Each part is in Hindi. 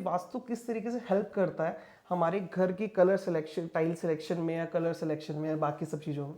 वास्तु किस तरीके से हेल्प करता है हमारे घर की कलर सिलेक्शन, टाइल सिलेक्शन में या कलर सिलेक्शन में या बाकी सब चीज़ों में।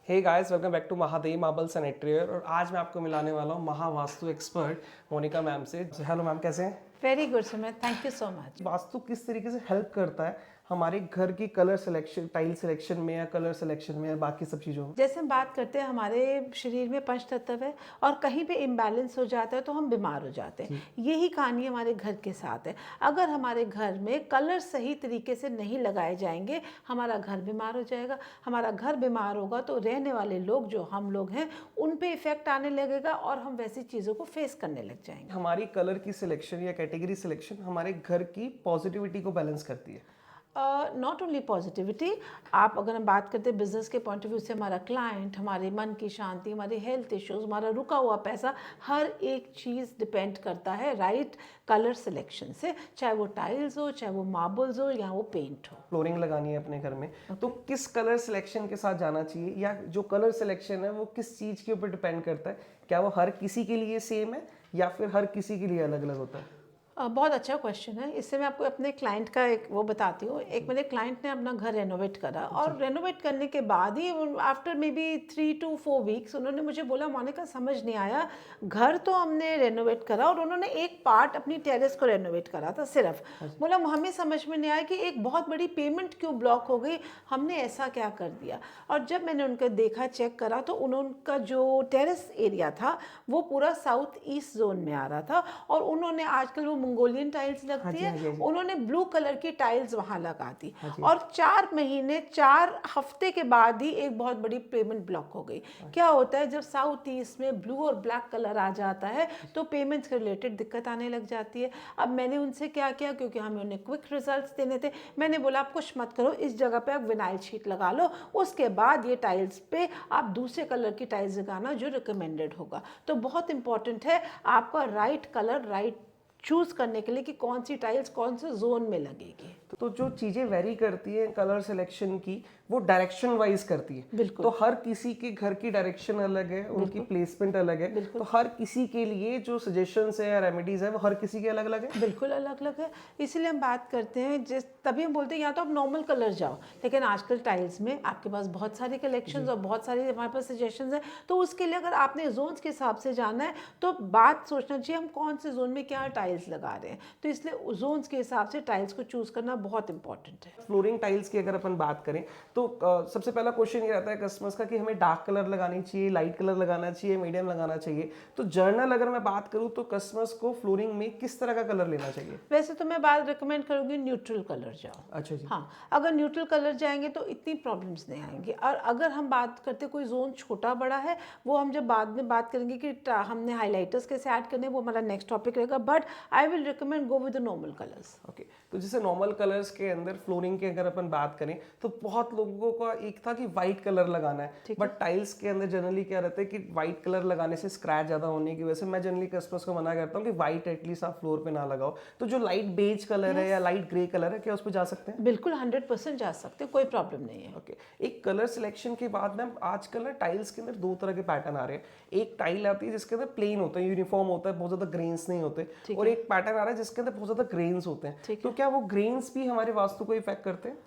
Hey guys, welcome back to Mahadev marbles and interior. और आज मैं आपको मिलाने वाला हूँ महावास्तु एक्सपर्ट मोनिका मैम से। हेलो मैम, कैसे हैं? Very good Sumit, thank you so much. Vastu किस तरीके से हेल्प करता है हमारे घर की कलर सिलेक्शन, टाइल सिलेक्शन में या कलर सिलेक्शन में या बाकी सब चीज़ों में। जैसे हम बात करते हैं, हमारे शरीर में पंच तत्व है और कहीं पे इम्बैलेंस हो जाता है तो हम बीमार हो जाते हैं। यही कहानी हमारे घर के साथ है। अगर हमारे घर में कलर सही तरीके से नहीं लगाए जाएंगे, हमारा घर बीमार हो जाएगा। हमारा घर बीमार होगा तो रहने वाले लोग, जो हम लोग हैं, उन पे इफेक्ट आने लगेगा और हम वैसी चीज़ों को फेस करने लग जाएंगे। हमारी कलर की सिलेक्शन या कैटेगरी सिलेक्शन हमारे घर की पॉजिटिविटी को बैलेंस करती है। नॉट ओनली पॉजिटिविटी, आप अगर हम बात करते हैं बिजनेस के पॉइंट ऑफ व्यू से, हमारा क्लाइंट, हमारे मन की शांति, हमारे हेल्थ इश्यूज, हमारा रुका हुआ पैसा, हर एक चीज़ डिपेंड करता है राइट कलर सिलेक्शन से। चाहे वो टाइल्स हो, चाहे वो मार्बल्स हो, या वो पेंट हो। फ्लोरिंग लगानी है अपने घर में, तो किस कलर सिलेक्शन के साथ जाना चाहिए, या जो कलर सिलेक्शन है वो किस चीज़ के ऊपर डिपेंड करता है? क्या वो हर किसी के लिए सेम है या फिर हर किसी के लिए अलग अलग होता है? बहुत अच्छा क्वेश्चन है। इससे मैं आपको अपने क्लाइंट का एक वो बताती हूँ। एक मेरे क्लाइंट ने अपना घर रेनोवेट करा और रेनोवेट करने के बाद ही after maybe 3 to 4 weeks उन्होंने मुझे बोला, मोनिका समझ नहीं आया, घर तो हमने रेनोवेट करा और उन्होंने एक पार्ट अपनी टेरेस को रेनोवेट करा था सिर्फ। बोला हमें समझ में नहीं आया कि एक बहुत बड़ी पेमेंट क्यों ब्लॉक हो गई, हमने ऐसा क्या कर दिया। और जब मैंने उनका देखा, चेक करा, तो उनका जो टेरेस एरिया था वो पूरा साउथ ईस्ट जोन में आ रहा था और उन्होंने आजकल वो मंगोलियन टाइल्स लगती है, उन्होंने ब्लू कलर की टाइल्स वहां लगा दी और 4 महीने 4 हफ्ते के बाद ही एक बहुत बड़ी पेमेंट ब्लॉक हो गई। क्या होता है, जब साउथ ईस्ट में ब्लू और ब्लैक कलर आ जाता है तो पेमेंट्स के रिलेटेड दिक्कत आने लग जाती है। अब मैंने उनसे क्या किया, क्योंकि हमें उन्हें क्विक रिजल्ट्स देने थे, मैंने बोला आप कुछ मत करो, इस जगह पे आप विनाइल शीट लगा लो, उसके बाद ये टाइल्स पे आप दूसरे कलर की टाइल्स लगाना जो रिकमेंडेड होगा। तो बहुत इंपॉर्टेंट है आपका राइट कलर राइट चूज करने के लिए कि कौन सी टाइल्स कौन से जोन में लगेगी। तो जो चीजें वेरी करती है कलर सिलेक्शन की, वो डायरेक्शन वाइज करती है। बिल्कुल। तो हर किसी के घर की डायरेक्शन अलग है, उनकी प्लेसमेंट अलग है, तो हर किसी के लिए जो सजेशंस है या रेमेडीज है वो हर किसी के अलग अलग है। बिल्कुल अलग अलग है। इसीलिए हम बात करते हैं, तभी हम बोलते हैं या तो आप नॉर्मल कलर जाओ, लेकिन आजकल टाइल्स में आपके पास बहुत सारी कलेक्शंस और बहुत सारी हमारे पास सजेशंस हैं। तो उसके लिए अगर आपने जोन्स के हिसाब से जाना है तो बात सोचना चाहिए हम कौन से जोन में क्या टाइल्स लगा रहे हैं। तो इसलिए जोन्स के हिसाब से टाइल्स को चूज करना बहुत इंपॉर्टेंट है। फ्लोरिंग टाइल्स की अगर अपन बात करें तो सबसे पहला क्वेश्चन ये रहता है कस्टमर्स का कि हमें डार्क कलर लगानी चाहिए, लाइट कलर लगाना चाहिए, मीडियम लगाना चाहिए। तो जर्नल अगर मैं बात करूं तो कस्टमर्स को फ्लोरिंग में किस तरह का कलर लेना चाहिए? वैसे तो मैं बात रिकमेंड करूंगी न्यूट्रल कलर जाओ। अच्छा जी। हाँ, अगर न्यूट्रल कलर जाएंगे तो इतनी प्रॉब्लम्स नहीं आएंगी। और अगर हम बात करते कोई जोन छोटा बड़ा है, वो हम जब बाद में बात करेंगे कि हमने हाईलाइटर्स कैसे ऐड करने, वो हमारा नेक्स्ट टॉपिक रहेगा। But I will recommend go with normal colours. Okay, तो जैसे नॉर्मल कलर्स के अंदर फ्लोरिंग के अगर अपन बात करें तो बहुत लोगों का एक था कि व्हाइट कलर लगाना है, बट टाइल्स के अंदर जनरली क्या रहता है कि व्हाइट कलर लगाने से स्क्रैच ज्यादा होने की वजह से मैं जनरली कस्टमर्स को मना करता हूँ कि व्हाइट एटलीस्ट आप फ्लोर पे ना लगाओ। तो जो लाइट बेज कलर है या लाइट ग्रे कलर है, क्या उस पर जा सकते हैं? बिल्कुल 100% जा सकते हैं, कोई प्रॉब्लम नहीं है। ओके, एक कलर सिलेक्शन के बाद मैम आजकल ना टाइल्स के अंदर 2 तरह के पैटर्न आ रहे हैं। एक टाइल आती है जिसके अंदर प्लेन होता है, यूनिफॉर्म होता है, बहुत ज्यादा ग्रेन्स नहीं होते, और एक पैटर्न आ रहा है जिसके अंदर बहुत ज्यादा ग्रेन्स होते हैं। तो क्या वो ग्रेन्स भी हमारे वास्तु को इफेक्ट करते हैं?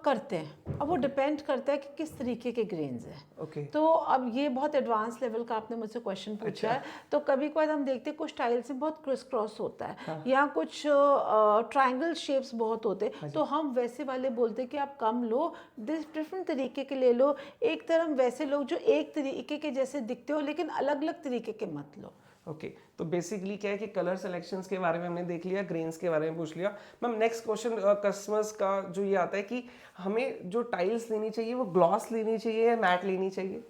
करते हैं। अब वो डिपेंड करता है कि किस तरीके के ग्रेन्स है। ओके। तो अब ये बहुत एडवांस लेवल का आपने मुझसे क्वेश्चन पूछा है। तो कभी कभार हम देखते हैं कुछ टाइल्स में बहुत क्रिस क्रॉस होता है, या कुछ ट्रायंगल शेप्स बहुत होते हैं, तो हम वैसे वाले बोलते हैं कि आप कम लो, डिफरेंट तरीके के ले लो। एक तरह वैसे लोग जो एक तरीके के जैसे दिखते हो लेकिन अलग अलग तरीके के मत लो। ओके, तो बेसिकली क्या है कि कलर सिलेक्शंस के बारे में हमने देख लिया, ग्रेन्स के बारे में पूछ लिया। मैम नेक्स्ट क्वेश्चन कस्टमर्स का जो ये आता है कि हमें जो टाइल्स लेनी चाहिए वो ग्लॉस लेनी चाहिए या मैट लेनी चाहिए?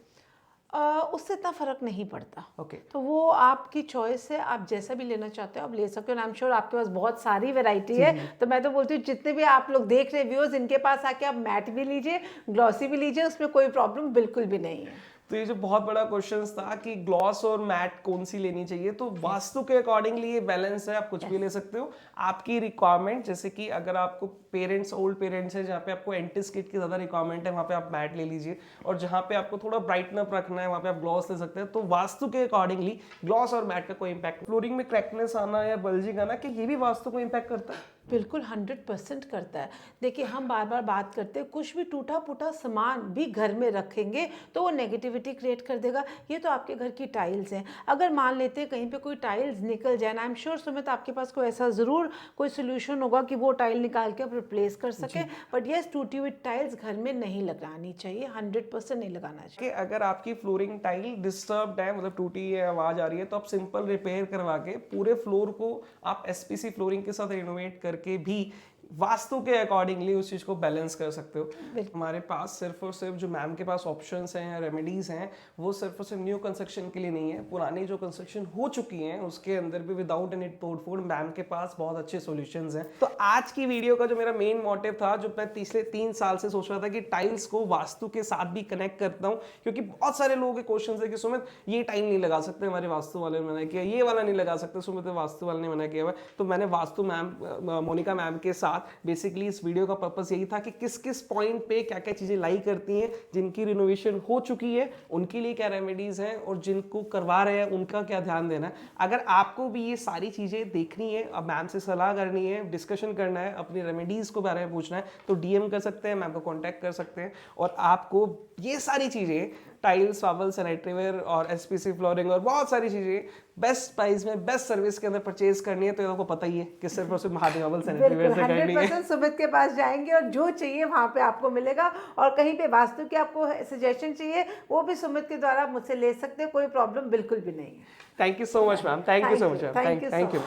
उससे इतना फर्क नहीं पड़ता। ओके। तो वो आपकी चॉइस है, आप जैसा भी लेना चाहते हो आप ले सकते हो। आई एम श्योर आपके पास बहुत सारी वैरायटी है। तो मैं तो बोलती हूँ जितने भी आप लोग देख रहे व्यूअर्स, इनके पास आके आप मैट भी लीजिए, ग्लॉसी भी लीजिए, उसमें कोई प्रॉब्लम बिल्कुल भी नहीं है। तो ये जो बहुत बड़ा क्वेश्चन था कि ग्लॉस और मैट कौन सी लेनी चाहिए, तो वास्तु के अकॉर्डिंगली ये बैलेंस है, आप कुछ भी ले सकते हो। आपकी रिक्वायरमेंट, जैसे कि अगर आपको पेरेंट्स, ओल्ड पेरेंट्स है जहाँ पे आपको एंटिस किट की ज्यादा रिक्वायरमेंट है, वहाँ पे आप मैट ले लीजिए, और जहाँ पे आपको थोड़ा ब्राइटनप रखना है वहाँ पे आप ग्लॉस ले सकते हैं। तो वास्तु के अकॉर्डिंगली ग्लॉस और मैट का कोई इंपैक्ट, फ्लोरिंग में क्रैकनेस आना या बल्जिंग आना, कि ये भी वास्तु को इंपैक्ट करता है? बिल्कुल 100% करता है। देखिए हम बार बार बात करते हैं, कुछ भी टूटा फूटा सामान भी घर में रखेंगे तो वो नेगेटिविटी क्रिएट कर देगा। ये तो आपके घर की टाइल्स हैं, अगर मान लेते हैं कहीं पे कोई टाइल्स निकल जाए, आई एम श्योर सुमित आपके पास कोई ऐसा ज़रूर कोई सोल्यूशन होगा कि वो टाइल निकाल के आप रिप्लेस कर सके। बट येस, टूटी हुई टाइल्स घर में नहीं लगानी चाहिए, 100% नहीं लगाना चाहिए। कि अगर आपकी फ्लोरिंग टाइल डिस्टर्ब्ड है, मतलब टूटी है, आवाज आ रही है, तो आप सिंपल रिपेयर करवा के पूरे फ्लोर को आप एसपीसी फ्लोरिंग के साथ रिनोवेट करके भी वास्तु के अकॉर्डिंगली उस चीज को बैलेंस कर सकते हो। हमारे पास सिर्फ और सिर्फ जो मैम के पास ऑप्शंस हैं, रेमेडीज हैं, वो सिर्फ और सिर्फ न्यू कंस्ट्रक्शन के लिए नहीं है, पुरानी जो कंस्ट्रक्शन हो चुकी हैं उसके अंदर भी विदाउट एनी तोड़फोड़ मैम के पास बहुत अच्छे सॉल्यूशंस हैं। तो आज की वीडियो का जो मेरा मेन मोटिव था, जो मैं पिछले 3 साल से सोच रहा था कि टाइल्स को वास्तु के साथ भी कनेक्ट करता हूँ, क्योंकि बहुत सारे लोगों के क्वेश्चन है कि सुमित ये टाइल नहीं लगा सकते, हमारे वास्तु वाले ने मना किया, ये वाला नहीं लगा सकते सुमित, वास्तु वाले ने मना किया हुआ। तो मैंने वास्तु मैम, मोनिका मैम के साथ बेसिकली इस वीडियो का पर्पस यही था कि किस किस पॉइंट पे क्या क्या चीजें लाई करती हैं, जिनकी रिनोवेशन हो चुकी है उनके लिए क्या रेमेडीज हैं, और जिनको करवा रहे हैं उनका क्या ध्यान देना है। अगर आपको भी ये सारी चीजें देखनी है, अब मैम से सलाह करनी है, डिस्कशन करना है, अपनी रेमेडीज को बारे में पूछना है, तो डीएम कर सकते हैं, मैम को कॉन्टैक्ट कर सकते हैं। और आपको ये सारी चीजें, टाइल्स, फावल, सैनिटरीवेयर और एसपीसी फ्लोरिंग और बहुत सारी चीजें बेस्ट प्राइस में, बेस्ट सर्विस के अंदर परचेज करनी है, तो ये आपको पता ही है कि सिर्फ और सिर्फ महादेव फावल सैनिटरीवेयर से करनी है। 100% सुमित के पास जाएंगे और जो चाहिए वहाँ पे आपको मिलेगा, और कहीं पे वास्तु की आपको सजेशन चाहिए वो भी सुमित के द्वारा मुझसे ले सकते हैं, कोई प्रॉब्लम बिल्कुल भी नहीं है। Thank you so much ma'am, thank you so much ma'am, thank you.